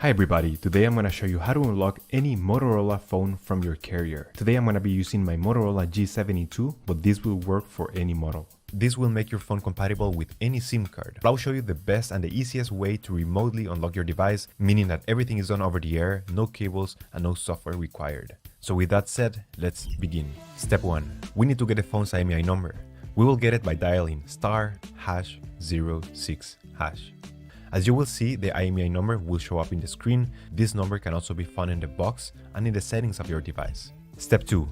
Hi everybody, today I'm going to show you how to unlock any Motorola phone from your carrier. Today I'm going to be using my Motorola G72, but this will work for any model. This will make your phone compatible with any SIM card. I'll show you the best and the easiest way to remotely unlock your device, meaning that everything is done over the air, no cables and no software required. So with that said, let's begin. Step 1. We need to get the phone's IMEI number. We will get it by dialing *#06#. As you will see, the IMEI number will show up in the screen. This number can also be found in the box and in the settings of your device. Step 2.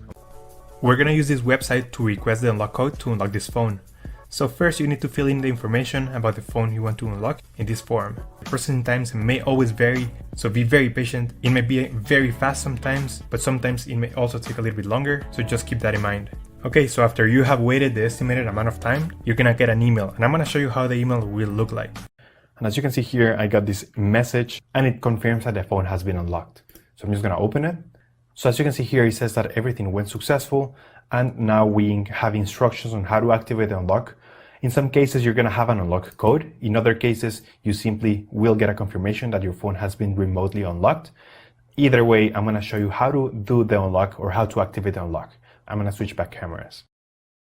We're gonna use this website to request the unlock code to unlock this phone. So first you need to fill in the information about the phone you want to unlock in this form. Processing times may always vary, so be very patient. It may be very fast sometimes, but sometimes it may also take a little bit longer, so just keep that in mind. Okay, so after you have waited the estimated amount of time, you're gonna get an email, and I'm gonna show you how the email will look like. And as you can see here, I got this message and it confirms that the phone has been unlocked. So I'm just gonna open it. So as you can see here, it says that everything went successful and now we have instructions on how to activate the unlock. In some cases, you're gonna have an unlock code. In other cases, you simply will get a confirmation that your phone has been remotely unlocked. Either way, I'm gonna show you how to do the unlock or how to activate the unlock. I'm gonna switch back cameras.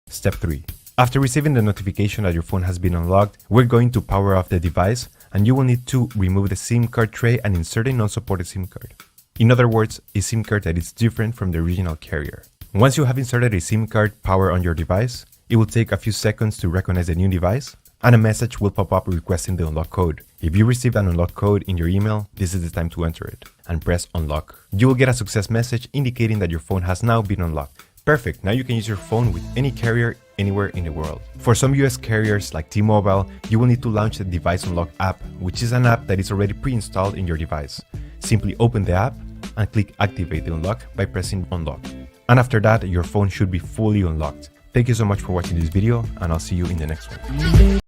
Step 3. After receiving the notification that your phone has been unlocked, we're going to power off the device and you will need to remove the SIM card tray and insert a non-supported SIM card. In other words, a SIM card that is different from the original carrier. Once you have inserted a SIM card power on your device, it will take a few seconds to recognize the new device and a message will pop up requesting the unlock code. If you received an unlock code in your email, this is the time to enter it and press unlock. You will get a success message indicating that your phone has now been unlocked. Perfect, now you can use your phone with any carrier anywhere in the world. For some US carriers like T-Mobile, you will need to launch the Device Unlock app, which is an app that is already pre-installed in your device. Simply open the app and click activate the unlock by pressing unlock. And after that, your phone should be fully unlocked. Thank you so much for watching this video and I'll see you in the next one.